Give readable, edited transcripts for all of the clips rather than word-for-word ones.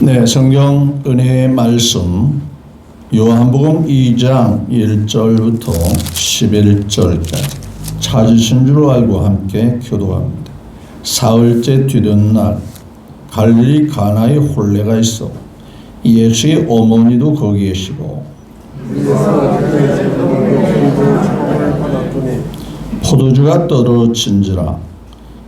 네, 성경 은혜의 말씀 요한복음 2장 1절부터 11절까지 찾으신 줄 알고 함께 교도합니다. 사흘째 뒤던 날 갈릴리 가나에 혼례가 있어 예수의 어머니도 거기 계시고 포도주가 떨어진지라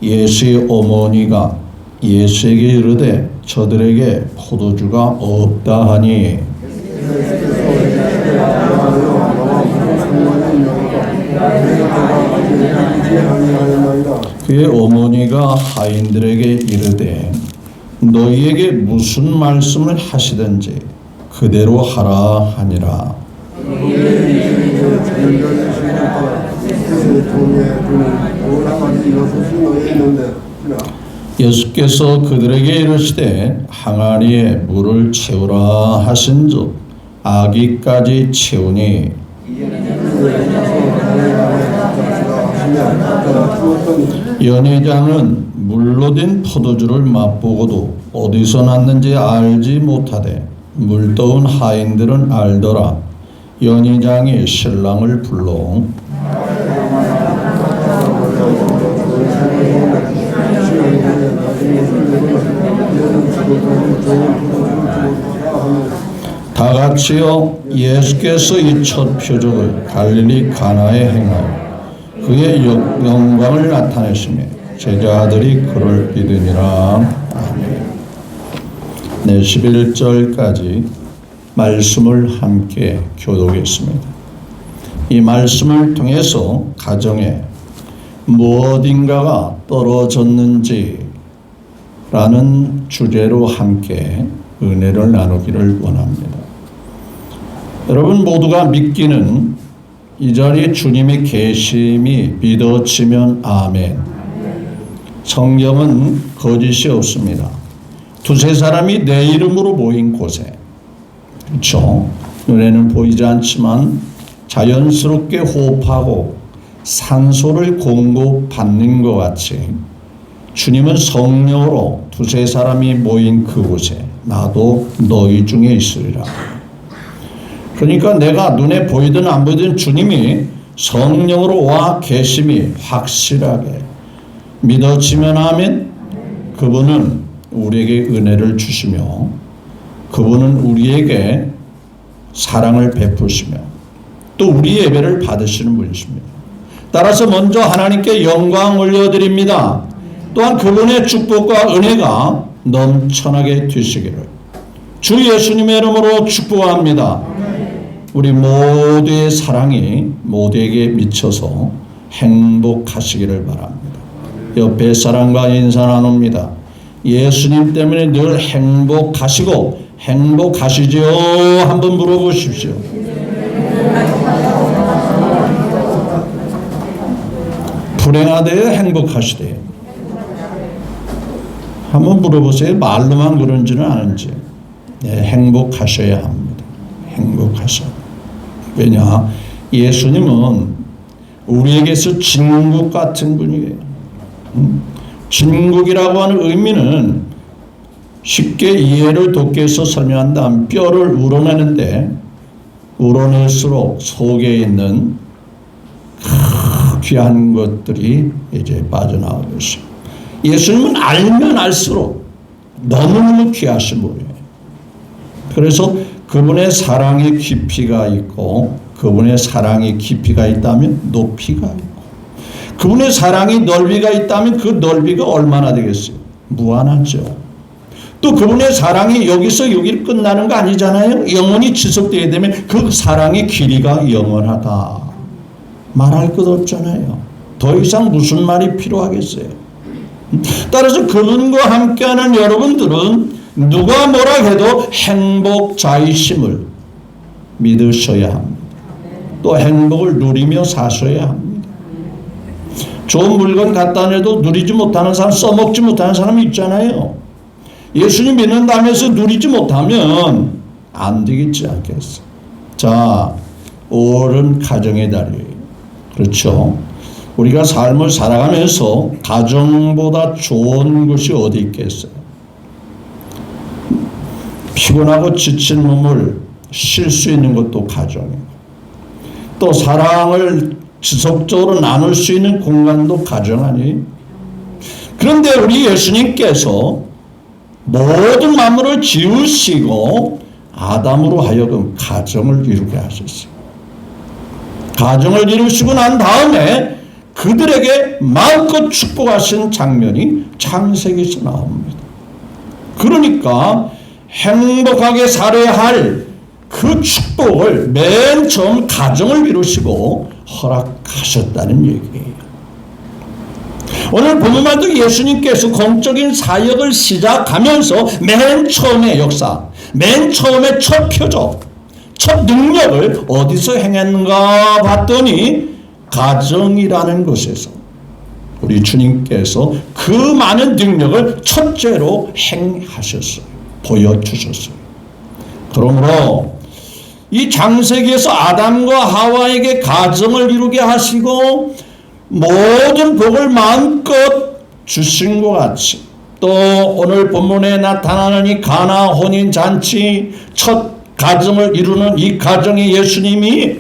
예수의 어머니가 예수에게 이르되 저들에게 포도주가 없다 하니 그의 어머니가 하인들에게 이르되 너희에게 무슨 말씀을 하시든지 그대로 하라 하니라. 예수께서 그들에게 이르시되 항아리에 물을 채우라 하신즉 아기까지 채우니 연회장은 물로 된 포도주를 맛보고도 어디서 났는지 알지 못하되 물떠온 하인들은 알더라. 연회장이 신랑을 불러 다 같이요 예수께서 이 첫 표적을 갈릴리 가나에 행하여 그의 영광을 나타내시며 제자들이 그를 믿으니라. 아멘. 네, 11절까지 말씀을 함께 교독했습니다. 이 말씀을 통해서 가정에 무엇인가가 떨어졌는지 라는 주제로 함께 은혜를 나누기를 원합니다. 여러분 모두가 믿기는 이 자리에 주님의 계심이 믿어지면 아멘. 성경은 거짓이 없습니다. 두세 사람이 내 이름으로 모인 곳에, 그렇죠? 눈에는 보이지 않지만 자연스럽게 호흡하고 산소를 공급받는 것 같이 주님은 성령으로 두세 사람이 모인 그곳에 나도 너희 중에 있으리라. 그러니까 내가 눈에 보이든 안 보이든 주님이 성령으로 와 계심이 확실하게 믿어지면 아멘. 그분은 우리에게 은혜를 주시며 그분은 우리에게 사랑을 베푸시며 또 우리 예배를 받으시는 분이십니다. 따라서 먼저 하나님께 영광 올려드립니다. 또한 그분의 축복과 은혜가 넘쳐나게 되시기를 주 예수님의 이름으로 축복합니다. 우리 모두의 사랑이 모두에게 미쳐서 행복하시기를 바랍니다. 옆에 사람과 인사 나눕니다. 예수님 때문에 늘 행복하시고 행복하시지요? 한번 물어보십시오. 불행하대요? 행복하시대요? 한번 물어보세요. 말로만 그런지는 아는지. 네, 행복하셔야 합니다. 행복하셔야. 왜냐? 예수님은 우리에게서 진국 같은 분이에요. 진국이라고 하는 의미는 쉽게 이해를 돕기 위해서 설명한다면 뼈를 우러내는데 우러낼수록 속에 있는 귀한 것들이 이제 빠져나오고 있어요. 예수님은 알면 알수록 너무너무 귀하신 분이에요. 그래서 그분의 사랑의 깊이가 있고 그분의 사랑의 깊이가 있다면 높이가 있고 그분의 사랑의 넓이가 있다면 그 넓이가 얼마나 되겠어요? 무한하죠. 또 그분의 사랑이 여기서 여기를 끝나는 거 아니잖아요. 영원히 지속되게 되면 그 사랑의 길이가 영원하다. 말할 것 없잖아요. 더 이상 무슨 말이 필요하겠어요. 따라서 그분과 함께하는 여러분들은 누가 뭐라 해도 행복자이심을 믿으셔야 합니다. 또 행복을 누리며 사셔야 합니다. 좋은 물건 갖다 내도 누리지 못하는 사람, 써먹지 못하는 사람이 있잖아요. 예수님 믿는다면서 누리지 못하면 안 되겠지 않겠어요. 자, 5월은 가정의 달이에요. 그렇죠? 우리가 삶을 살아가면서 가정보다 좋은 것이 어디 있겠어요? 피곤하고 지친 몸을 쉴 수 있는 것도 가정이고, 또 사랑을 지속적으로 나눌 수 있는 공간도 가정 아니에요? 그런데 우리 예수님께서 모든 만물을 지으시고 아담으로 하여금 가정을 이루게 하셨어요. 가정을 이루시고 난 다음에 그들에게 마음껏 축복하신 장면이 창세기에서 나옵니다. 그러니까 행복하게 살아야 할 그 축복을 맨 처음 가정을 이루시고 허락하셨다는 얘기예요. 오늘 본문에도 예수님께서 공적인 사역을 시작하면서 맨 처음의 역사, 맨 처음의 첫 표적, 첫 능력을 어디서 행했는가 봤더니 가정이라는 곳에서 우리 주님께서 그 많은 능력을 첫째로 행하셨어요. 보여주셨어요. 그러므로 이 창세기에서 아담과 하와에게 가정을 이루게 하시고 모든 복을 마음껏 주신 것 같이, 또 오늘 본문에 나타나는 이 가나 혼인잔치 첫 가정을 이루는 이 가정에 예수님이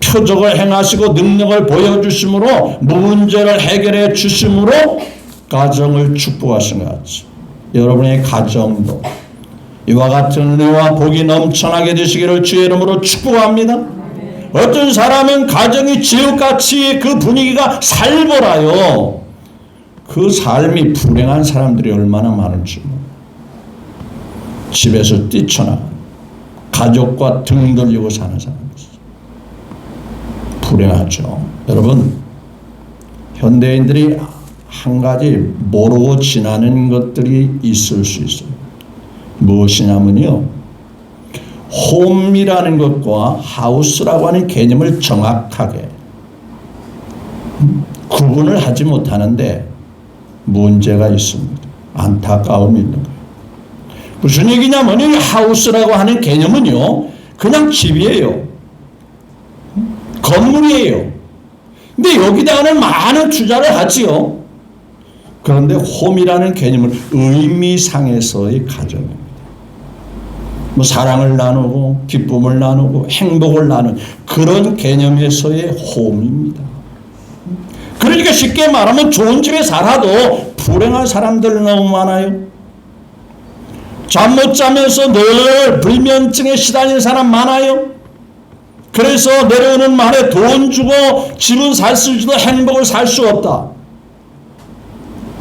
표적을 행하시고 능력을 보여주심으로 문제를 해결해 주심으로 가정을 축복하신 것 같이, 여러분의 가정도 이와 같은 은혜와 복이 넘쳐나게 되시기를 주의 이름으로 축복합니다. 어떤 사람은 가정이 지옥같이 그 분위기가 살벌하여 그 삶이 불행한 사람들이 얼마나 많을지, 집에서 뛰쳐나가 가족과 등 돌리고 사는 사람들 불행하죠. 여러분, 현대인들이 한 가지 모르고 지나는 것들이 있을 수 있어요. 무엇이냐면요, 홈이라는 것과 하우스라고 하는 개념을 정확하게 구분을 하지 못하는데 문제가 있습니다. 안타까움이 있는 거예요. 무슨 얘기냐면 이 하우스라고 하는 개념은요, 그냥 집이에요. 건물이에요. 근데 여기다가는 많은 투자를 하지요. 그런데 홈이라는 개념은 의미상에서의 가정입니다. 뭐 사랑을 나누고 기쁨을 나누고 행복을 나누는 그런 개념에서의 홈입니다. 그러니까 쉽게 말하면 좋은 집에 살아도 불행한 사람들 너무 많아요. 잠 못 자면서 늘 불면증에 시달리는 사람 많아요. 그래서 내려오는 말에 돈 주고 집은 살 수 있어도 행복을 살 수 없다.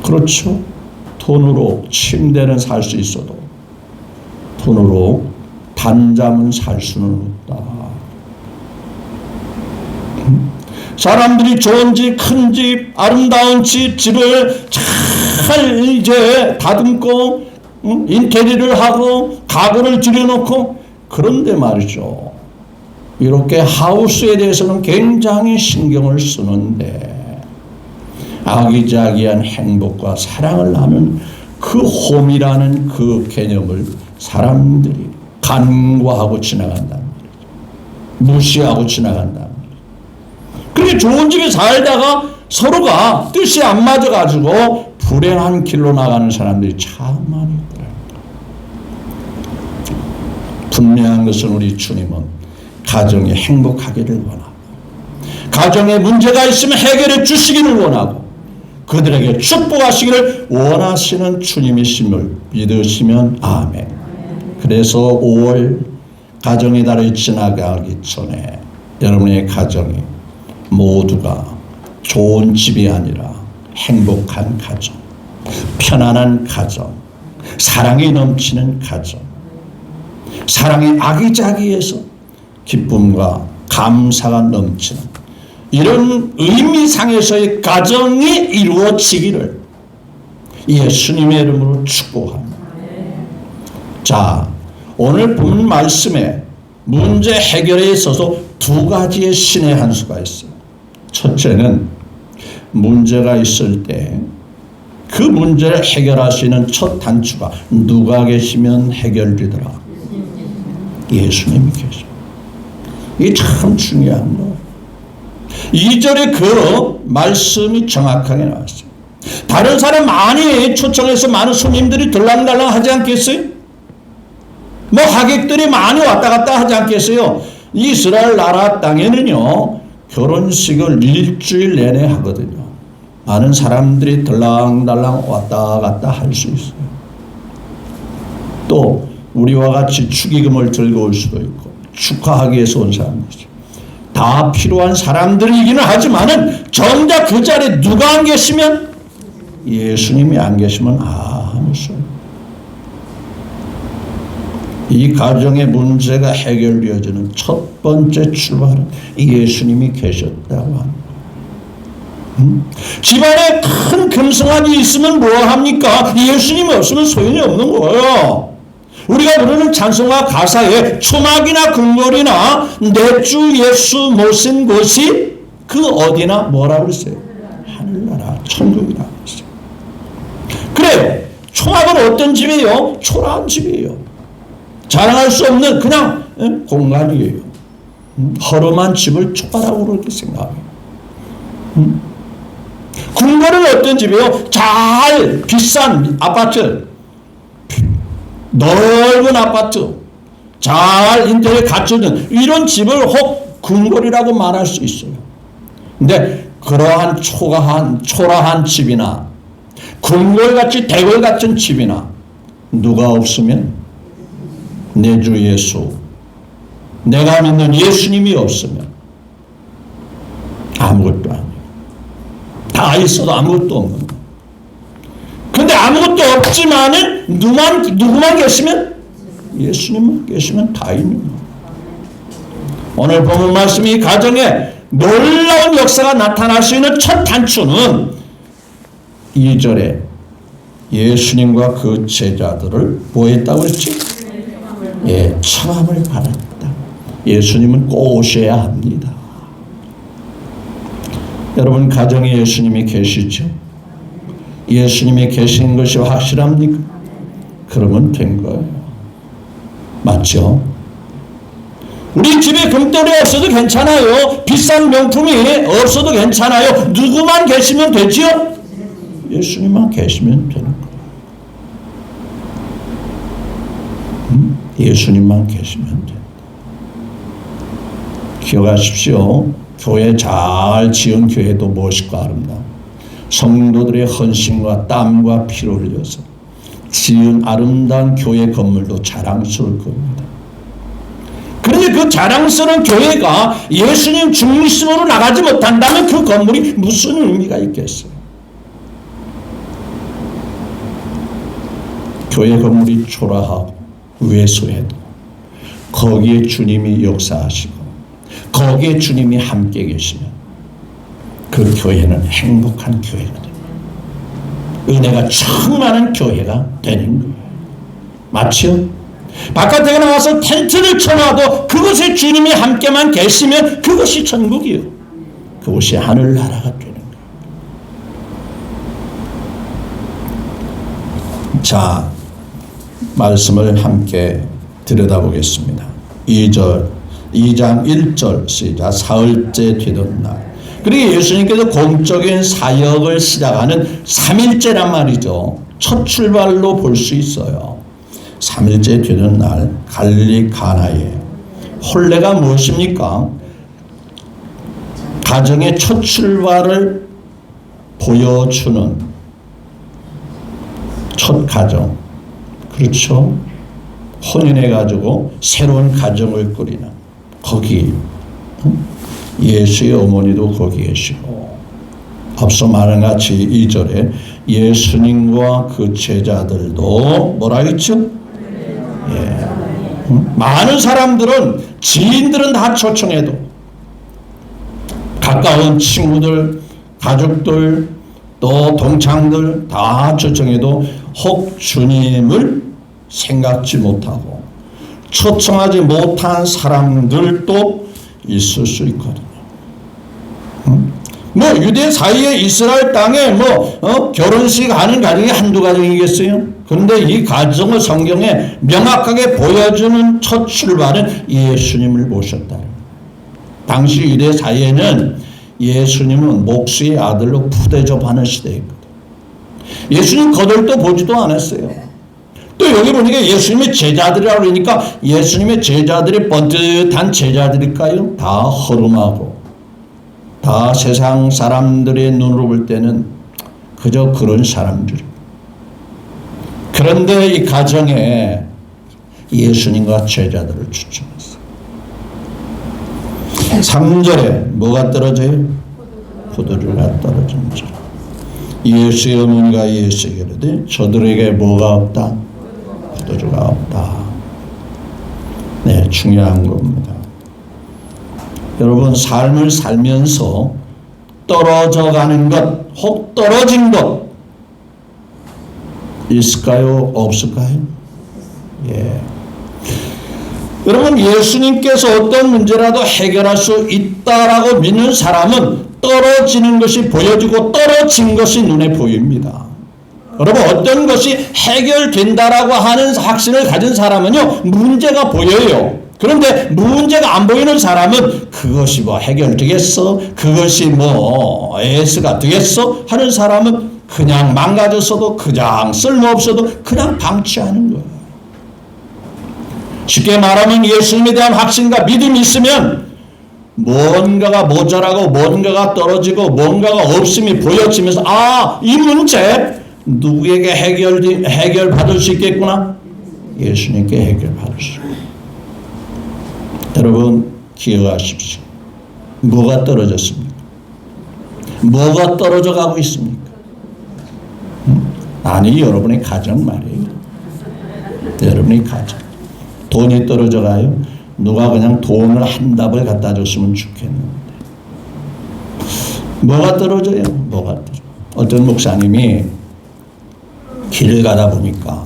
그렇죠. 돈으로 침대는 살 수 있어도 돈으로 단잠은 살 수는 없다. 사람들이 좋은 집, 큰 집, 아름다운 집을 잘 이제 다듬고 인테리어를 하고 가구를 들여놓고, 그런데 말이죠, 이렇게 하우스에 대해서는 굉장히 신경을 쓰는데 아기자기한 행복과 사랑을 나누는 그 홈이라는 그 개념을 사람들이 간과하고 지나간단 말이죠. 무시하고 지나간단 말이죠. 그렇게 좋은 집에 살다가 서로가 뜻이 안 맞아가지고 불행한 길로 나가는 사람들이 참 많이 있더라고요. 분명한 것은 우리 주님은 가정이 행복하기를 원하고, 가정에 문제가 있으면 해결해 주시기를 원하고, 그들에게 축복하시기를 원하시는 주님이심을 믿으시면 아멘. 그래서 5월 가정의 달이 지나가기 전에 여러분의 가정이 모두가 좋은 집이 아니라 행복한 가정, 편안한 가정, 사랑이 넘치는 가정, 사랑이 아기자기해서 기쁨과 감사가 넘치는 이런 의미상에서의 가정이 이루어지기를 예수님의 이름으로 축복합니다. 자, 오늘 본 말씀에 문제 해결에 있어서 두 가지의 신의 한 수가 있어요. 첫째는 문제가 있을 때 그 문제를 해결할 수 있는 첫 단추가 누가 계시면 해결되더라. 예수님이 계셔. 이게 참 중요한 거예요. 2절에 그 말씀이 정확하게 나왔어요. 다른 사람 많이 초청해서 많은 손님들이 들랑달랑 하지 않겠어요? 뭐 하객들이 많이 왔다 갔다 하지 않겠어요? 이스라엘 나라 땅에는요, 결혼식을 일주일 내내 하거든요. 많은 사람들이 들랑달랑 왔다 갔다 할 수 있어요. 또 우리와 같이 축의금을 들고 올 수도 있고 축하하기 위해서 온 사람들이죠. 다 필요한 사람들이기는 하지만은 정작 그 자리에 누가 안 계시면, 예수님이 안 계시면 아무 소용. 이 가정의 문제가 해결되어지는 첫 번째 출발은 예수님이 계셨다고 합니다. 집안에 큰 금성아지 있으면 뭐합니까? 예수님이 없으면 소용이 없는 거예요. 우리가 부르는 찬송가 가사에 초막이나 궁궐이나 내 주 예수 모신 곳이 그 어디나 뭐라고 그랬어요? 하늘나라 천국이라고 그랬어요. 그래요. 초막은 어떤 집이에요? 초라한 집이에요. 자랑할 수 없는 그냥 공간이에요. 허름한 집을 초라라고 그렇게 생각해요. 궁궐은 어떤 집이에요? 잘 비싼 아파트, 넓은 아파트, 잘 인테리어 갖춰진 이런 집을 혹 궁궐이라고 말할 수 있어요. 근데 그러한 초라한 집이나 궁궐같이 대궐 같은 집이나 누가 없으면, 내 주 예수, 내가 믿는 예수님이 없으면 아무것도 아니에요. 다 있어도 아무것도 없는 거예요. 근데 아무것도 없지만은 누구만 계시면, 예수님만 계시면 다 있는 거예요. 오늘 본문 말씀이 가정에 놀라운 역사가 나타날 수 있는 첫 단추는 2절에 예수님과 그 제자들을 뭐 했다고 했지? 청함을 받았다. 예수님은 꼭 오셔야 합니다. 여러분 가정에 예수님이 계시죠? 예수님이 계신 것이 확실합니까? 그러면 된 거예요. 맞죠? 우리 집에 금덩이 없어도 괜찮아요. 비싼 명품이 없어도 괜찮아요. 누구만 계시면 되지요? 예수님만 계시면 되는 거예요. 예수님만 계시면 된다. 기억하십시오. 교회 잘 지은 교회도 멋있고 아름다워. 성도들의 헌신과 땀과 피를 흘려서 지은 아름다운 교회 건물도 자랑스러울 겁니다. 그런데 그 자랑스러운 교회가 예수님 중심으로 나가지 못한다면 그 건물이 무슨 의미가 있겠어요? 교회 건물이 초라하고 왜소해도 거기에 주님이 역사하시고 거기에 주님이 함께 계시면 그 교회는 행복한 교회가 됩니다. 은혜가 충만한 교회가 되는 거예요. 맞죠? 바깥에 나와서 텐트를 쳐놔도 그곳에 주님이 함께만 계시면 그것이 천국이요. 그것이 하늘나라가 되는 거예요. 자, 말씀을 함께 들여다보겠습니다. 2장 1절 시작. 사흘째 되던 날. 그리고 예수님께서 공적인 사역을 시작하는 3일째란 말이죠. 첫 출발로 볼 수 있어요. 3일째 되던 날 갈릴리 가나에. 혼례가 무엇입니까? 가정의 첫 출발을 보여주는 첫 가정. 그렇죠? 혼인해가지고 새로운 가정을 꾸리는 거기 예수의 어머니도 거기 계시고 앞서 말한 같이 2절에 예수님과 그 제자들도 뭐라 했죠? 많은 사람들은 지인들은 다 초청해도 가까운 친구들, 가족들 또 동창들 다 초청해도 혹 주님을 생각지 못하고 초청하지 못한 사람들도 있을 수 있거든요. 뭐 유대 사이에 이스라엘 땅에 결혼식 하는 가정이 한두 가정이겠어요? 그런데 이 가정을 성경에 명확하게 보여주는 첫 출발은 예수님을 모셨다. 당시 유대 사이에는 예수님은 목수의 아들로 푸대접하는 시대였거든요. 예수님 거들떠 보지도 않았어요. 또 여기 보니까 예수님의 제자들이라고 그러니까 예수님의 제자들이 번듯한 제자들일까요? 다 허름하고 다 세상 사람들의 눈으로 볼 때는 그저 그런 사람들. 그런데 이 가정에 예수님과 제자들을 추천했어요. 3절에 뭐가 떨어져요? 포도주가 떨어진 줄. 예수의 어머니가 예수에게 이르되 저들에게 뭐가 없다? 포도주가 없다. 네, 중요한 겁니다. 여러분, 삶을 살면서 떨어져 가는 것, 혹 떨어진 것 있을까요? 없을까요? 예. 여러분, 예수님께서 어떤 문제라도 해결할 수 있다라고 믿는 사람은 떨어지는 것이 보여지고 떨어진 것이 눈에 보입니다. 여러분, 어떤 것이 해결된다라고 하는 확신을 가진 사람은요, 문제가 보여요. 그런데 문제가 안 보이는 사람은 그것이 뭐 해결되겠어? 그것이 뭐 AS가 되겠어? 하는 사람은 그냥 망가졌어도 그냥 쓸모없어도 그냥 방치하는 거예요. 쉽게 말하면 예수님에 대한 확신과 믿음이 있으면 뭔가가 모자라고 뭔가가 떨어지고 뭔가가 없음이 보여지면서 아, 이 문제 누구에게 해결받을 수 있겠구나? 예수님께 해결받을 수 있겠구나. 여러분, 기억하십시오. 뭐가 떨어졌습니까? 뭐가 떨어져 가고 있습니까? 아니, 여러분의 가정 말이에요. 여러분의 가정. 돈이 떨어져 가요. 누가 그냥 돈을 한 답을 갖다 줬으면 좋겠는데. 뭐가 떨어져요? 뭐가 떨어져? 어떤 목사님이 길을 가다 보니까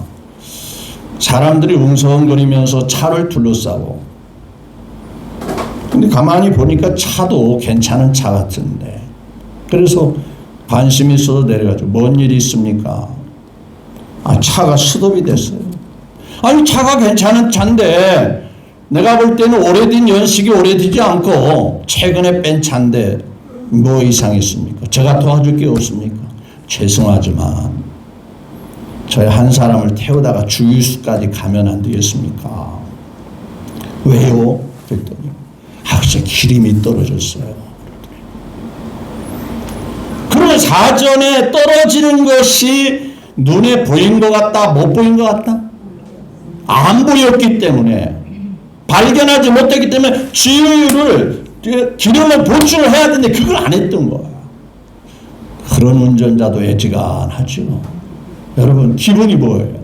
사람들이 웅성거리면서 차를 둘러싸고, 근데 가만히 보니까 차도 괜찮은 차 같은데, 그래서 관심이 있어서 내려가지고 뭔 일이 있습니까? 아, 차가 스톱이 됐어요. 아니, 차가 괜찮은 차인데 내가 볼 때는 오래된 연식이 오래되지 않고 최근에 뺀 차인데 뭐 이상이 있습니까? 제가 도와줄 게 없습니까? 죄송하지만 저희 한 사람을 태우다가 주유소까지 가면 안 되겠습니까? 왜요? 그랬더니 글쎄 기름이 떨어졌어요. 그러면 사전에 떨어지는 것이 눈에 보인 것 같다? 못 보인 것 같다? 안 보였기 때문에, 발견하지 못했기 때문에 주유를 기름을 보충을 해야 되는데 그걸 안 했던 거예요. 그런 운전자도 애지간하죠. 여러분, 기분이 뭐예요?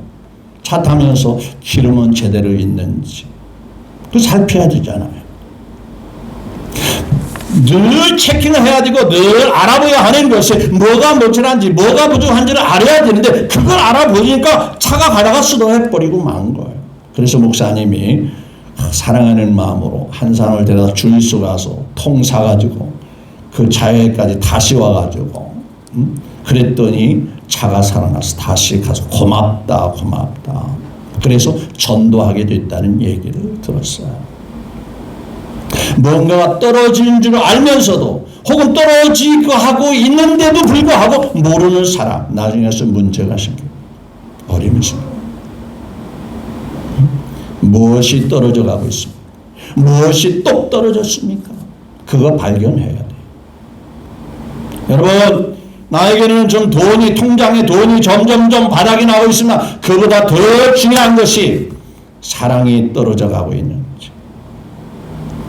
차 타면서 기름은 제대로 있는지 그 살펴야 되잖아요. 늘 체킹을 해야 되고 늘 알아봐야 하는 것이 뭐가 모자란지 뭐가 부족한지를 알아야 되는데 그걸 알아보니까 차가 가다가 수동해버리고 만 거예요. 그래서 목사님이 사랑하는 마음으로 한 사람을 데려다 주유소 가서 통 사가지고 그 차에까지 다시 와가지고 그랬더니 차가 살아나서 다시 가서 고맙다 고맙다. 그래서 전도하게 됐다는 얘기를 들었어요. 뭔가가 떨어지는 줄 알면서도 혹은 떨어지고 하고 있는데도 불구하고 모르는 사람, 나중에서 문제가 생겨요. 어림이 생겨요. 무엇이 떨어져 가고 있습니까? 무엇이 똑 떨어졌습니까? 그거 발견해야 돼요. 여러분, 나에게는 좀 통장에 돈이 점점점 바닥이 나오고 있으나 그보다 더 중요한 것이 사랑이 떨어져 가고 있는지,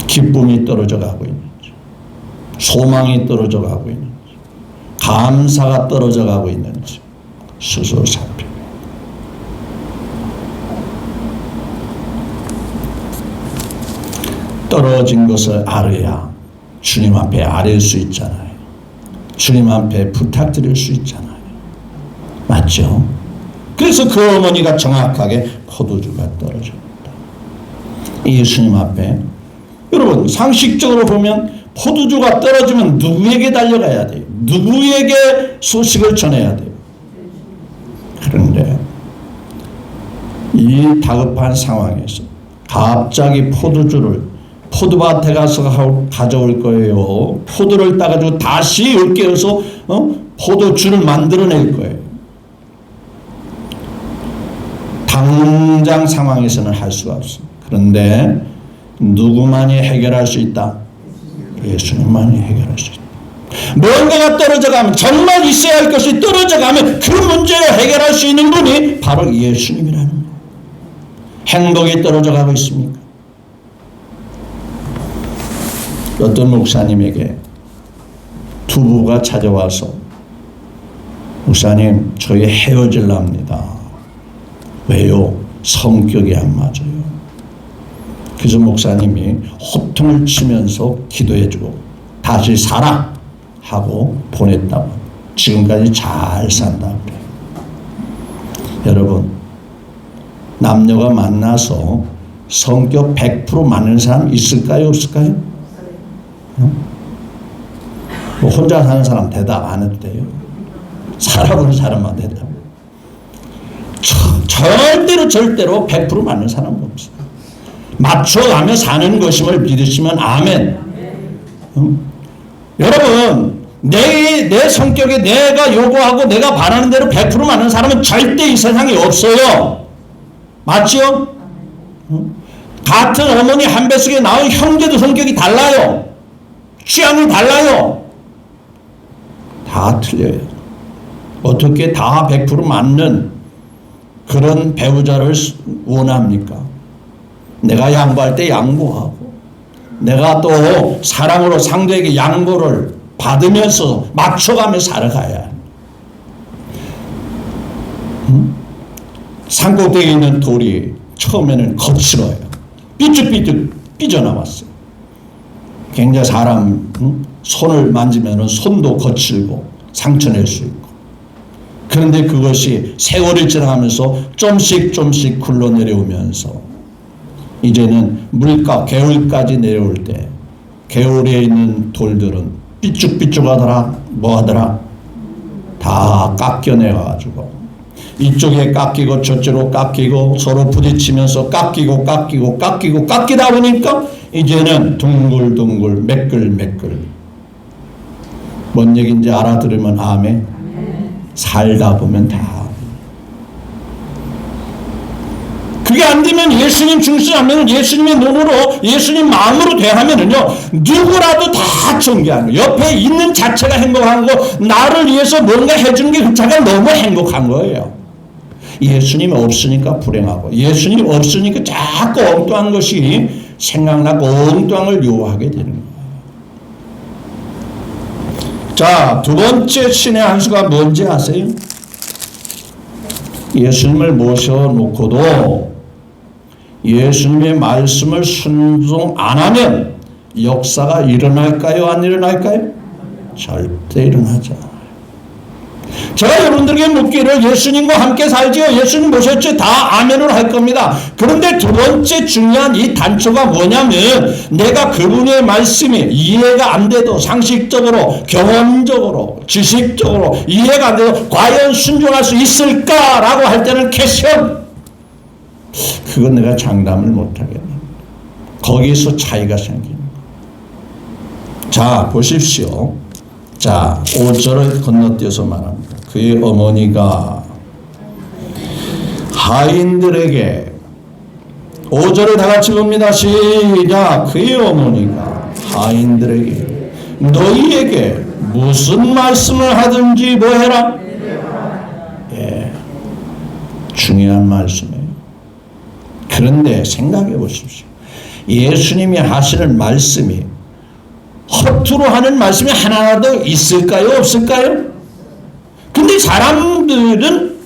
기쁨이 떨어져 가고 있는지, 소망이 떨어져 가고 있는지, 감사가 떨어져 가고 있는지 스스로 살펴요. 떨어진 것을 알아야 주님 앞에 아뢰 수 있잖아요. 주님 앞에 부탁드릴 수 있잖아요. 맞죠? 그래서 그 어머니가 정확하게 포도주가 떨어졌다. 예수님 앞에, 여러분, 상식적으로 보면 포도주가 떨어지면 누구에게 달려가야 돼요? 누구에게 소식을 전해야 돼요? 그런데 이 다급한 상황에서 갑자기 포도밭에 가서 가져올 거예요. 포도를 따가지고 다시 으깨어서 포도주를 만들어낼 거예요. 당장 상황에서는 할 수가 없습니다. 그런데 누구만이 해결할 수 있다? 예수님만이 해결할 수 있다. 뭔가가 떨어져가면, 정말 있어야 할 것이 떨어져가면 그 문제를 해결할 수 있는 분이 바로 예수님이라는 거예요. 행복이 떨어져가고 있습니까? 어떤 목사님에게 두 부부가 찾아와서, 목사님, 저희 헤어질랍니다. 왜요? 성격이 안 맞아요. 그래서 목사님이 호통을 치면서 기도해주고 다시 살아 하고 보냈다고. 지금까지 잘 산다고 그래요. 여러분, 남녀가 만나서 성격 100% 맞는 사람 있을까요? 없을까요? 뭐 혼자 사는 사람 대답 안 해도 돼요. 살아보는 사람만 대답. 절대로 100% 맞는 사람은 없어요. 맞춰가며 사는 것임을 믿으시면 아멘. 여러분, 내 성격에 내가 요구하고 내가 바라는 대로 100% 맞는 사람은 절대 이 세상에 없어요. 맞죠? 같은 어머니 한 뱃속에 나온 형제도 성격이 달라요. 취향이 달라요. 다 틀려요. 어떻게 다 100% 맞는 그런 배우자를 원합니까? 내가 양보할 때 양보하고, 내가 또 사랑으로 상대에게 양보를 받으면서 맞춰가며 살아가야 합니다. 산꼭대기에 있는 돌이 처음에는 거칠어요. 삐죽삐죽 삐져나왔어요. 굉장히 사람 손을 만지면 손도 거칠고 상처 낼 수 있고, 그런데 그것이 세월이 지나가면서 좀씩 굴러 내려오면서 이제는 물가 개울까지 내려올 때 개울에 있는 돌들은 삐쭉삐쭉하더라, 뭐하더라, 다 깎여내가지고 이쪽에 깎이고 저쪽으로 깎이고 서로 부딪히면서 깎이다 보니까 이제는 둥글둥글 매끌매끌. 뭔 얘기인지 알아들으면 아멘. 살다 보면 다. 그게 안 되면, 예수님 중심하면, 예수님의 눈으로, 예수님 마음으로 대하면은요, 누구라도 다 존귀한 거. 옆에 있는 자체가 행복한 거, 나를 위해서 뭔가 해주는 게 그 자체가 너무 행복한 거예요. 예수님 없으니까 불행하고, 예수님 없으니까 자꾸 엉뚱한 것이 생각나고 엉뚱한 걸 요구하게 되는 거예요. 자, 두 번째 신의 한 수가 뭔지 아세요? 예수님을 모셔놓고도 예수님의 말씀을 순종 안 하면 역사가 일어날까요? 안 일어날까요? 절대 일어나지 않아요. 제가 여러분들에게 묻기를, 예수님과 함께 살지요? 예수님 모셨죠? 다 아멘으로 할 겁니다. 그런데 두 번째 중요한 이 단초가 뭐냐면, 내가 그분의 말씀이 이해가 안 돼도 상식적으로, 경험적으로, 지식적으로 이해가 안 돼도 과연 순종할 수 있을까라고 할 때는 캐션, 그건 내가 장담을 못하겠네. 거기서 차이가 생깁니다. 자, 보십시오. 자, 5절을 건너뛰어서 말합니다. 그의 어머니가 하인들에게, 5절을 다 같이 봅니다. 시작. 그의 어머니가 하인들에게 너희에게 무슨 말씀을 하든지 뭐해라. 예, 중요한 말씀이에요. 그런데 생각해 보십시오. 예수님이 하시는 말씀이 허투루 하는 말씀이 하나라도 있을까요? 없을까요? 근데 사람들은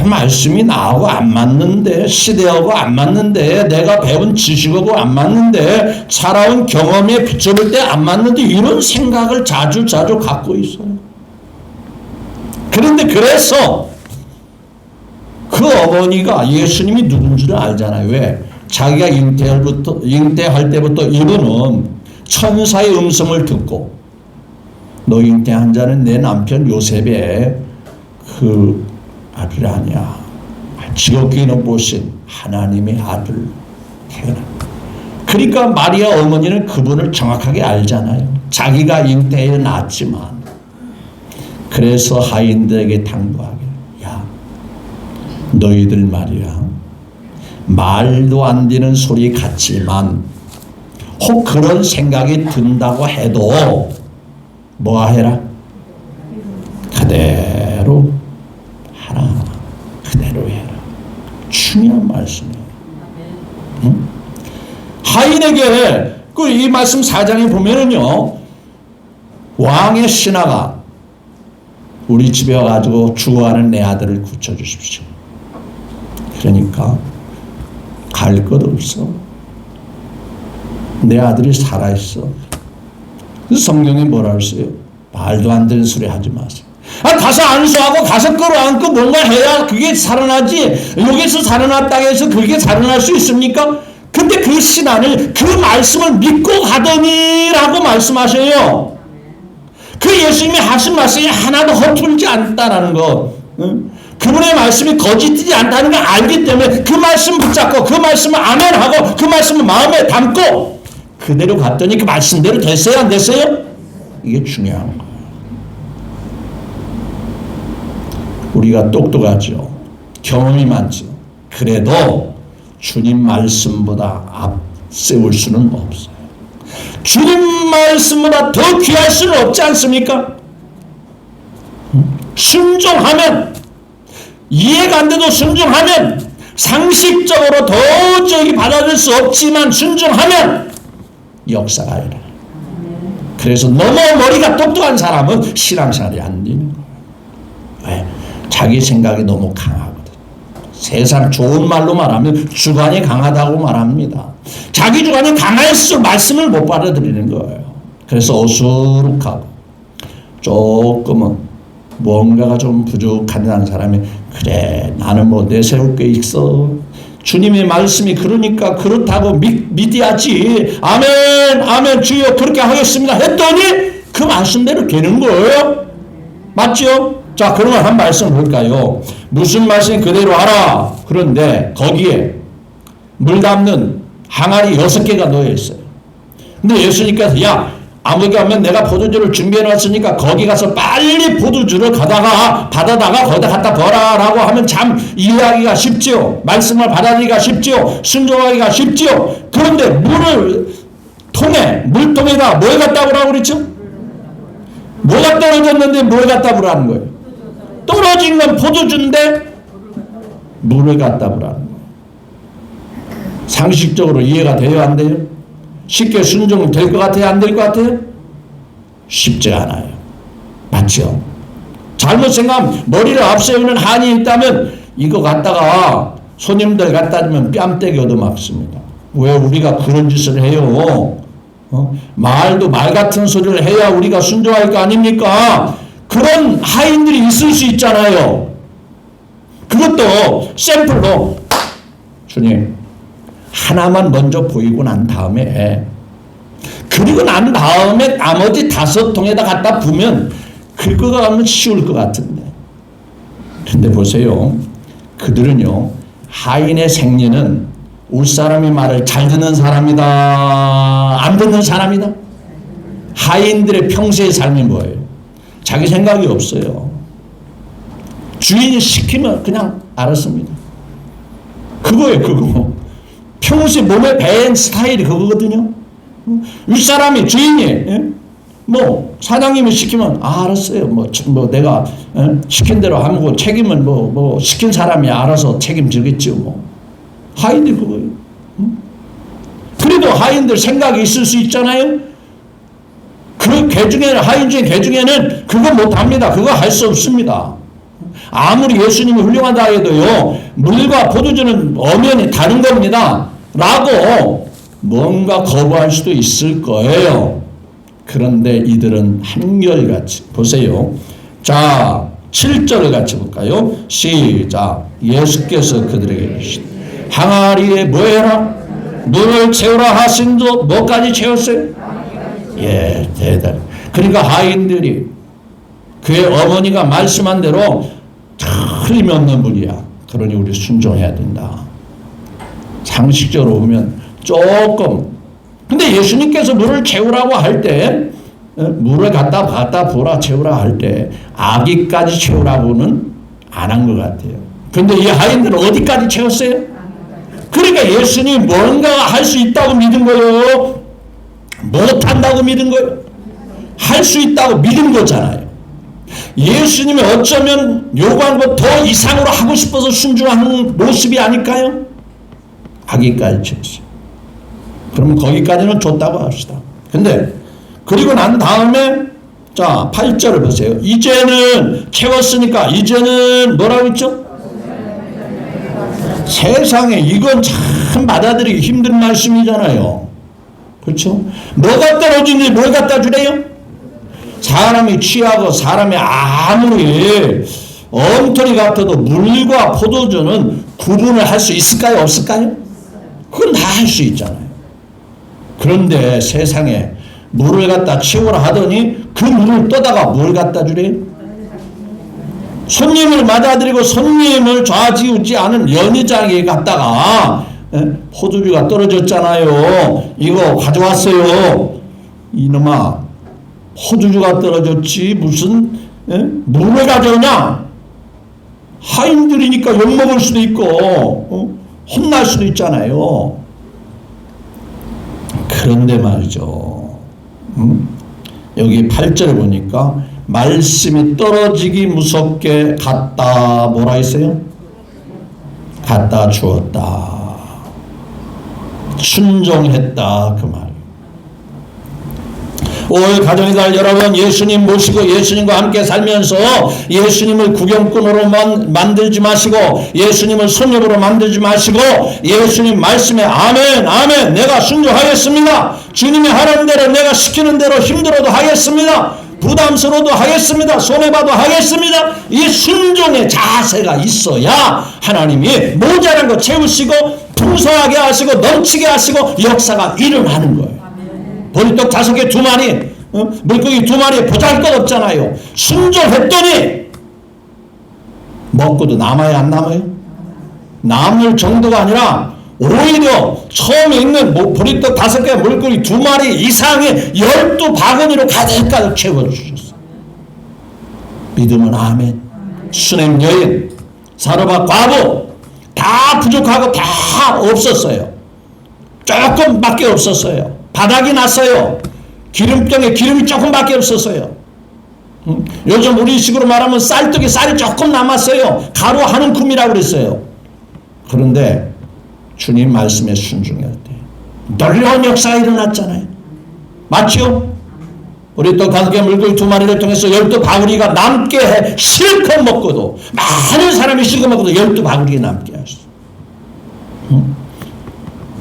말씀이 나하고 안 맞는데, 시대하고 안 맞는데, 내가 배운 지식하고 안 맞는데, 살아온 경험에 비춰볼 때 안 맞는데, 이런 생각을 자주 갖고 있어요. 그런데 그래서 그 어머니가 예수님이 누군지를 알잖아요. 왜? 자기가 잉태할 때부터 이분은 천사의 음성을 듣고, 너 잉태한 자는 내 남편 요셉의 그 아들 아니야. 지옥귀는 보신 하나님의 아들 태어나. 그러니까 마리아 어머니는 그분을 정확하게 알잖아요. 자기가 잉태해 낳았지만. 그래서 하인들에게 당부하게, 야, 너희들 말이야, 말도 안 되는 소리 같지만 혹 그런 생각이 든다고 해도 뭐 해라? 그대로 하라. 그대로 해라. 중요한 말씀이에요. 응? 하인에게 이 말씀 4장에 보면은요, 왕의 신하가 우리 집에 와가지고 죽어가는 내 아들을 고쳐주십시오. 그러니까 갈 것 없어. 내 아들이 살아있어. 성경에 뭐라 했어요? 말도 안 되는 소리 하지 마세요. 가서 안수하고 가서 끌어안고 뭔가 해야 그게 살아나지. 여기서 살아났다고 해서 그게 살아날 수 있습니까? 근데 그 신앙을, 그 말씀을 믿고 가더니라고 말씀하셔요. 그 예수님이 하신 말씀이 하나도 허툴지 않다라는 것. 그분의 말씀이 거짓되지 않다는 걸 알기 때문에 그 말씀 붙잡고 그 말씀을 아멘하고 그 말씀을 마음에 담고 그대로 갔더니 그 말씀대로 됐어요? 안 됐어요? 이게 중요한 거예요. 우리가 똑똑하죠. 경험이 많죠. 그래도 주님 말씀보다 앞세울 수는 없어요. 주님 말씀보다 더 귀할 수는 없지 않습니까? 순종하면, 이해가 안 돼도 순종하면, 상식적으로 도저히 받아들일 수 없지만 순종하면 역사가 일어나요. 그래서 너무 머리가 똑똑한 사람은 신앙생활이 안 되는 거예요. 왜? 자기 생각이 너무 강하거든. 세상 좋은 말로 말하면 주관이 강하다고 말합니다. 자기 주관이 강할수록 말씀을 못 받아들이는 거예요. 그래서 어수룩하고 조금은 뭔가가 좀 부족한 사람이, 그래 나는 뭐 내세울 게 있어, 주님의 말씀이 그러니까 그렇다고 믿어야지, 아멘 아멘 주여 그렇게 하겠습니다 했더니 그 말씀대로 되는 거예요. 맞죠? 자, 그러면 한 말씀 볼까요? 무슨 말씀 그대로 하라. 그런데 거기에 물 담는 항아리 6개가 놓여 있어요. 근데 예수님께서 야, 아무리 가면 내가 포도주를 준비해 놨으니까 거기 가서 빨리 포도주를 받아다가 거기다 갖다 버라 라고 하면 참 이해하기가 쉽죠. 말씀을 받아들이기가 쉽죠. 순종하기가 쉽죠. 그런데 물통에다 뭘 갖다 보라고 그랬죠? 뭐가 떨어졌는데 뭘 갖다 보라는 거예요? 떨어진 건 포도주인데 물을 갖다 보라는 거예요. 상식적으로 이해가 돼요? 안 돼요? 쉽게 순종 될 것 같아요? 안 될 것 같아요? 쉽지 않아요. 맞죠? 잘못 생각하면 머리를 앞세우는 한이 있다면 이거 갖다가 손님들 갖다 주면 뺨때기 얻어맞습니다. 왜 우리가 그런 짓을 해요? 말도 말 같은 소리를 해야 우리가 순종할 거 아닙니까? 그런 하인들이 있을 수 있잖아요. 그것도 샘플로 주님 하나만 먼저 보이고 난 다음에, 그리고 난 다음에 나머지 5통에다 갖다 부으면 그거가 하면 쉬울 것 같은데. 근데 보세요. 그들은요, 하인의 생리는 울 사람의 말을 잘 듣는 사람이다, 안 듣는 사람이다? 하인들의 평소의 삶이 뭐예요? 자기 생각이 없어요. 주인이 시키면 그냥 알았습니다. 그거예요, 그거. 평소에 몸에 배인 스타일이 그거거든요. 윗사람이, 주인이, 뭐, 사장님이 시키면, 알았어요. 내가, 시킨 대로 하고 책임은 시킨 사람이 알아서 책임지겠죠, 뭐. 하인들 그거예요. 그래도 하인들 생각이 있을 수 있잖아요. 그 하인 중에 개 중에는 그거 못합니다. 그거 할 수 없습니다. 아무리 예수님이 훌륭하다 해도요, 물과 포도주는 엄연히 다른 겁니다. 라고 뭔가 거부할 수도 있을 거예요. 그런데 이들은 한결같이, 보세요. 자, 7절을 같이 볼까요? 시작. 예수께서 그들에게 이르시되 항아리에 뭐 해라? 물을 채우라 하신도 뭐까지 채웠어요? 예, 대단해. 그러니까 하인들이 그의 어머니가 말씀한 대로 틀림없는 분이야. 그러니 우리 순종해야 된다. 상식적으로 보면 조금. 근데 예수님께서 물을 채우라고 할 때, 물을 갖다 부어라 채우라 할 때 아기까지 채우라고는 안 한 것 같아요. 근데 이 하인들은 어디까지 채웠어요? 그러니까 예수님이 뭔가 할 수 있다고 믿은 거예요? 못한다고 믿은 거예요? 할 수 있다고 믿은 거잖아요. 예수님이 어쩌면 요구하는 것 더 이상으로 하고 싶어서 순종하는 모습이 아닐까요? 하기까지 채웠어요. 그러면 거기까지는 줬다고 합시다. 근데 그리고 난 다음에 자 8절을 보세요. 이제는 채웠으니까 이제는 뭐라고 했죠? 세상에 이건 참 받아들이기 힘든 말씀이잖아요. 그렇죠? 뭐가 떨어지는지 뭘 갖다 주래요? 사람이 취하고 사람이 아무리 엉터리 같아도 물과 포도주는 구분을 할 수 있을까요? 없을까요? 그건 다 할 수 있잖아요. 그런데 세상에 물을 갖다 채우라 하더니 그 물을 떠다가 뭘 갖다 주래요? 손님을 맞아들이고 손님을 좌지우지 않은 연회장에 갔다가 포도주가 떨어졌잖아요. 이거 가져왔어요. 이놈아, 포도주가 떨어졌지 무슨 물을 가져오냐? 하인들이니까 욕먹을 수도 있고 혼날 수도 있잖아요. 그런데 말이죠. 여기 8절에 보니까 말씀이 떨어지기 무섭게 갖다 뭐라 했어요? 갖다 주었다. 순종했다 그 말. 올 가정의 달 여러분 예수님 모시고 예수님과 함께 살면서 예수님을 구경꾼으로만 만들지 마시고 예수님을 손님으로 만들지 마시고 예수님 말씀에 아멘 아멘 내가 순종하겠습니다. 주님이 하라는 대로 내가 시키는 대로 힘들어도 하겠습니다. 부담스러워도 하겠습니다. 손해봐도 하겠습니다. 이 순종의 자세가 있어야 하나님이 모자란 거 채우시고 풍성하게 하시고 넘치게 하시고 역사가 일어나는 거예요. 보리떡 5개 2마리 물고기 2마리 보잘것없잖아요. 순종했더니 먹고도 남아요 안 남아요? 남을 정도가 아니라 오히려 처음에 있는 보리떡 5개 물고기 2마리 이상의 12바구니로 가득가득 채워주셨어요. 믿으면 아멘. 수냄 여인 사르밧 과부 다 부족하고 다 없었어요. 조금밖에 없었어요. 바닥이 났어요. 기름병에 기름이 조금밖에 없었어요. 요즘 우리식으로 말하면 쌀떡에 쌀이 조금 남았어요. 가루 한 움큼이라고 그랬어요. 그런데 주님 말씀에 순종할 때 놀라운 역사가 일어났잖아요. 맞죠? 우리 또 5개 물고기 2마리를 통해서 12바구니가 남게 해 실컷 먹고도 많은 사람이 실컷 먹고도 12바구니가 남게 하셨어요.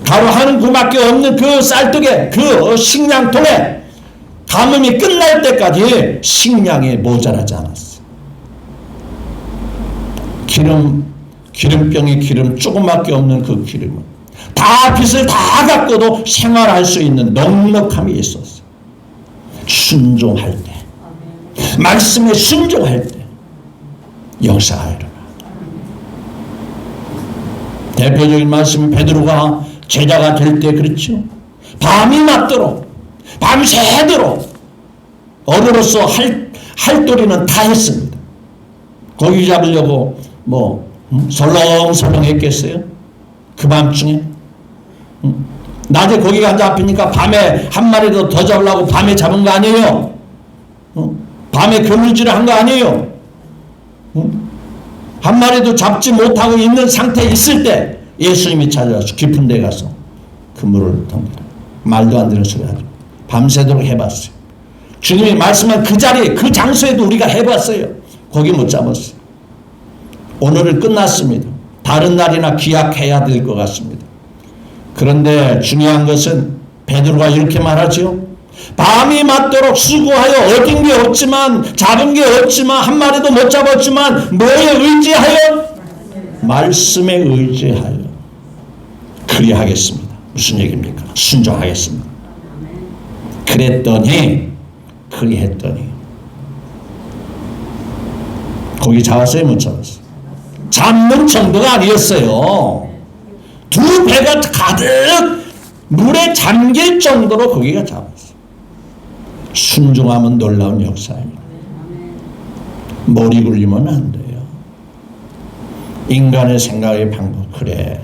가루 한 움큼밖에 없는 그 쌀떡에 그 식량통에 가뭄이 끝날 때까지 식량이 모자라지 않았어요. 기름병에 기름 조금밖에 없는 그 기름은 다 빚을 다 갖고도 생활할 수 있는 넉넉함이 있었어요. 순종할 때 말씀에 순종할 때 역사가 일어나. 대표적인 말씀은 베드로가 제자가 될 때 그렇죠. 밤이 맞도록 밤새도록 어른으로서 할 도리는 다 했습니다. 고기 잡으려고 설렁설렁 했겠어요? 그 밤중에 낮에 고기가 안 잡히니까 밤에 한 마리도 더 잡으려고 밤에 잡은 거 아니에요? 밤에 그물질을 한 거 아니에요? 한 마리도 잡지 못하고 있는 상태에 있을 때 예수님이 찾아와서 깊은 데 가서 그물을 던지라. 말도 안 되는 소리 하죠. 밤새도록 해봤어요. 주님이 말씀한 그 자리에 그 장소에도 우리가 해봤어요. 고기 못 잡았어요. 오늘은 끝났습니다. 다른 날이나 기약해야 될 것 같습니다. 그런데 중요한 것은 베드로가 이렇게 말하죠. 밤이 맞도록 수고하여 얻은 게 없지만 잡은 게 없지만 한 마리도 못 잡았지만 뭐에 의지하여? 말씀에 의지하여 그리하겠습니다. 무슨 얘기입니까? 순종하겠습니다. 그랬더니 그리했더니 고기 잡았어요? 못 잡았어요? 잡는 정도가 아니었어요. 2배가 가득 물에 잠길 정도로 고기가 잡았어요. 순종하면 놀라운 역사입니다. 머리 굴리면 안 돼요. 인간의 생각의 방법. 그래,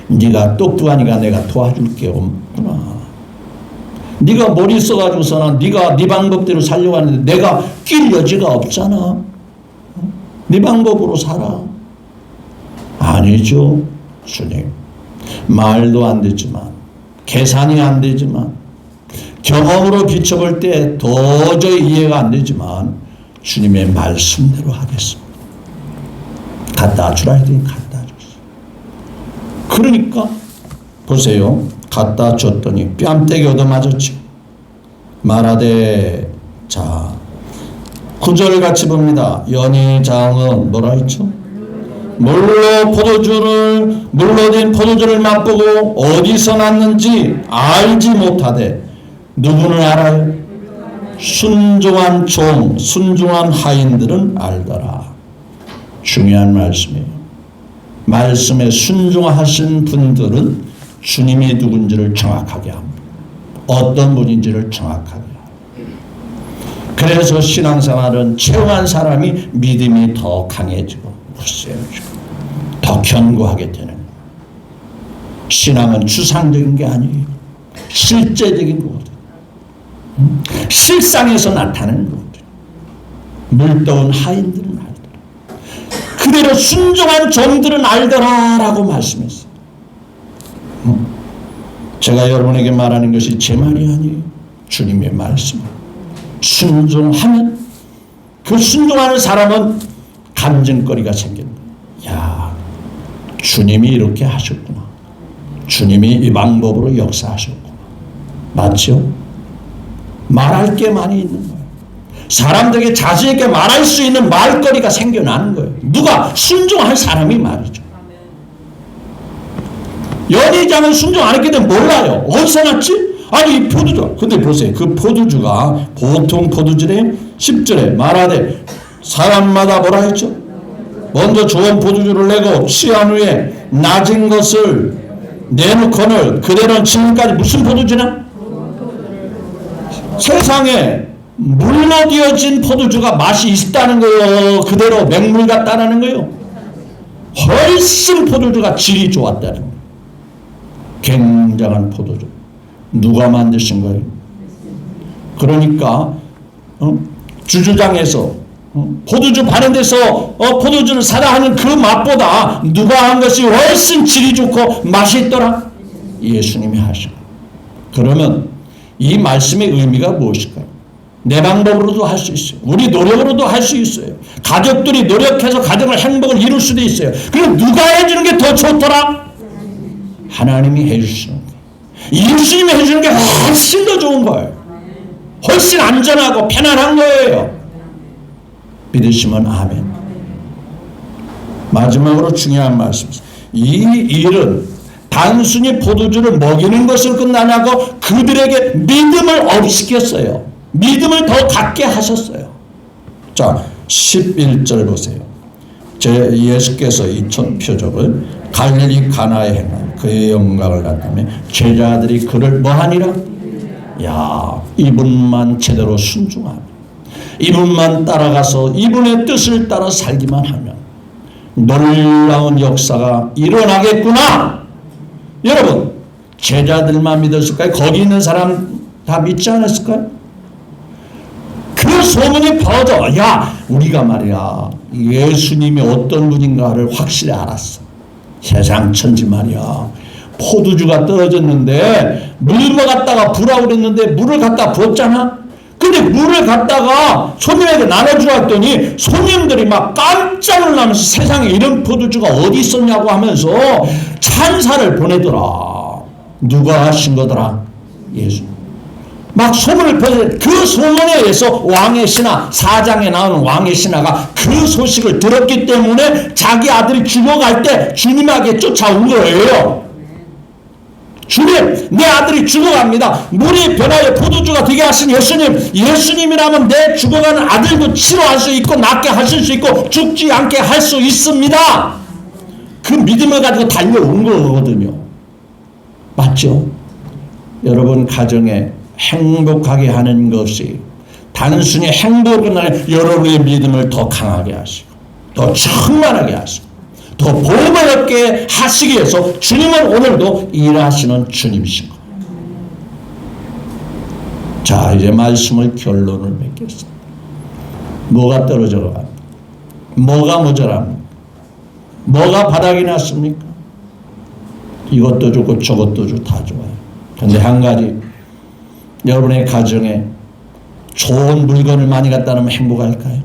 네가 똑똑하니까 내가 도와줄 게 없구나. 네가 머리 써가지고서는 네가 네 방법대로 살려고 하는데 내가 낄 여지가 없잖아. 네 방법으로 살아. 아니죠, 주님. 말도 안 되지만, 계산이 안 되지만, 경험으로 비춰볼 때 도저히 이해가 안 되지만 주님의 말씀대로 하겠습니다. 갖다 주라 했더니 갖다 줬어. 그러니까 보세요. 갖다 줬더니 뺨때기 얻어맞았죠. 말하되, 자, 9절 같이 봅니다. 연희장은 뭐라 했죠? 물로 된 포도주를 맛보고 어디서 났는지 알지 못하되 누구는 알아요? 순종한 종, 순종한 하인들은 알더라. 중요한 말씀이에요. 말씀에 순종하신 분들은 주님이 누군지를 정확하게 합니다. 어떤 분인지를 정확하게 합니다. 그래서 신앙생활은 체험한 사람이 믿음이 더 강해지고 굳세워지고 더 견고하게 되는 거예요. 신앙은 추상적인 게 아니에요. 실제적인 거거든요. 실상에서 나타나는 거거든요. 물떠온 하인들은 알더라. 그대로 순종한 종들은 알더라라고 말씀했어요. 제가 여러분에게 말하는 것이 제 말이 아니에요. 주님의 말씀. 순종하면 그 순종하는 사람은 간증거리가 생긴다. 야, 주님이 이렇게 하셨구나. 주님이 이 방법으로 역사하셨구나. 맞죠? 말할 게 많이 있는 거예요. 사람들에게 자신 있게 말할 수 있는 말거리가 생겨나는 거예요. 누가? 순종할 사람이 말이죠. 연희장은 순종 안 했기 때문에 몰라요. 어디서 났지? 아니, 이 포도주. 근데 보세요. 그 포도주가 보통 포도주래 10절에 말하되 사람마다 뭐라 했죠? 먼저 좋은 포도주를 내고 취한 후에 낮은 것을 내놓거늘 그대로는 지금까지 무슨 포도주나? 세상에 물로 되어진 포도주가 맛이 있다는 거예요. 그대로 맹물 같다는 거예요. 훨씬 포도주가 질이 좋았다는 거예요. 굉장한 포도주. 누가 만드신 거예요? 그러니까 주주장에서 포도주 파는 데서 포도주를 사라 하는 그 맛보다 누가 한 것이 훨씬 질이 좋고 맛이 있더라? 예수님이 하셔. 그러면 이 말씀의 의미가 무엇일까요? 내 방법으로도 할 수 있어요. 우리 노력으로도 할 수 있어요. 가족들이 노력해서 가정을 행복을 이룰 수도 있어요. 그럼 누가 해주는 게 더 좋더라? 하나님이 해주시는 거예요. 예수님이 해주는 게 훨씬 더 좋은 거예요. 훨씬 안전하고 편안한 거예요. 믿으시면 아멘. 마지막으로 중요한 말씀. 이 일은 단순히 포도주를 먹이는 것을 끝나냐고 그들에게 믿음을 업시켰어요. 믿음을 더 갖게 하셨어요. 자, 11절 보세요. 예수께서 이 표적을 갈릴리 가나에 행한 그의 영광을 나타내 제자들이 그를 뭐하니라? 야, 이분만 제대로 순종하면, 이분만 따라가서 이분의 뜻을 따라 살기만 하면 놀라운 역사가 일어나겠구나. 여러분, 제자들만 믿었을까요? 거기 있는 사람 다 믿지 않았을까요? 그 소문이 퍼져. 야, 우리가 말이야 예수님이 어떤 분인가를 확실히 알았어. 세상 천지 말이야. 포도주가 떨어졌는데 물을 갖다가 부라고 그랬는데 물을 갖다 부었잖아. 근데 물을 갖다가 손님에게 나눠주고 했더니 손님들이 막 깜짝 놀라면서 세상에 이런 포도주가 어디 있었냐고 하면서 찬사를 보내더라. 누가 하신 거더라? 예수. 막 소문을 퍼내. 그 소문에 의해서 왕의 신하, 4장에 나오는 왕의 신하가 그 소식을 들었기 때문에 자기 아들이 죽어갈 때 주님에게 쫓아온 거예요. 주님, 내 아들이 죽어갑니다. 물이 변하여 포도주가 되게 하신 예수님, 예수님이라면 내 죽어가는 아들도 치료할 수 있고 낫게 하실 수 있고 죽지 않게 할 수 있습니다. 그 믿음을 가지고 달려온 거거든요. 맞죠? 여러분 가정에 행복하게 하는 것이 단순히 행복은 아니라 여러분의 믿음을 더 강하게 하시고 더 충만하게 하시고 더 복을 얻게 하시기 위해서 주님은 오늘도 일하시는 주님이신 거예요. 자, 이제 말씀을 결론을 맺겠습니다. 뭐가 떨어져갑니까? 뭐가 모자랍니까? 뭐가 바닥이 났습니까? 이것도 좋고 저것도 좋고 다 좋아요. 그런데 한 가지, 여러분의 가정에 좋은 물건을 많이 갖다 놓으면 행복할까요?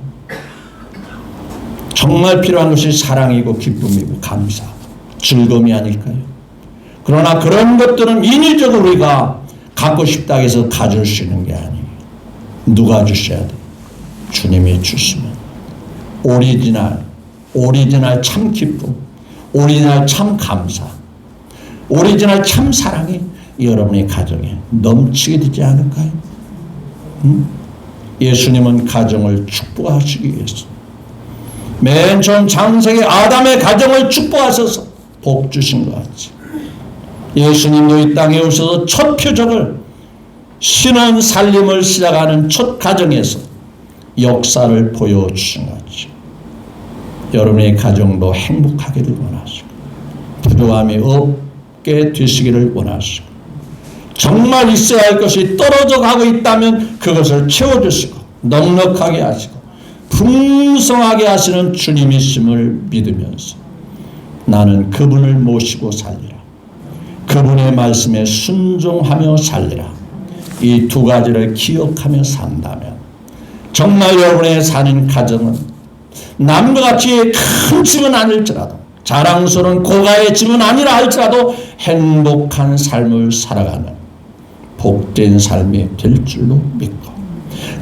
정말 필요한 것이 사랑이고 기쁨이고 감사, 즐거움이 아닐까요? 그러나 그런 것들은 인위적으로 우리가 갖고 싶다 해서 가질 수 있는 게 아니에요. 누가 주셔야 돼요? 주님이 주시면 오리지널 참 기쁨, 오리지널 참 감사, 오리지널 참 사랑이 여러분의 가정에 넘치게 되지 않을까요? 예수님은 가정을 축복하시기 위해서 맨 처음 창세기 아담의 가정을 축복하셔서 복 주신 것 같이 예수님도 이 땅에 오셔서 첫 표적을 신원 살림을 시작하는 첫 가정에서 역사를 보여주신 것 같이 여러분의 가정도 행복하기를 원하시고 부조함이 없게 되시기를 원하시고 정말 있어야 할 것이 떨어져 가고 있다면 그것을 채워주시고 넉넉하게 하시고 풍성하게 하시는 주님이심을 믿으면서 나는 그분을 모시고 살리라. 그분의 말씀에 순종하며 살리라. 이 두 가지를 기억하며 산다면 정말 여러분의 사는 가정은 남과 같이 큰 집은 아닐지라도 자랑스러운 고가의 집은 아니라 할지라도 행복한 삶을 살아가는 복된 삶이 될 줄로 믿고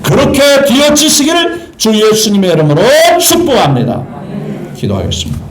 그렇게 되어지시기를 주 예수님의 이름으로 축복합니다. 기도하겠습니다.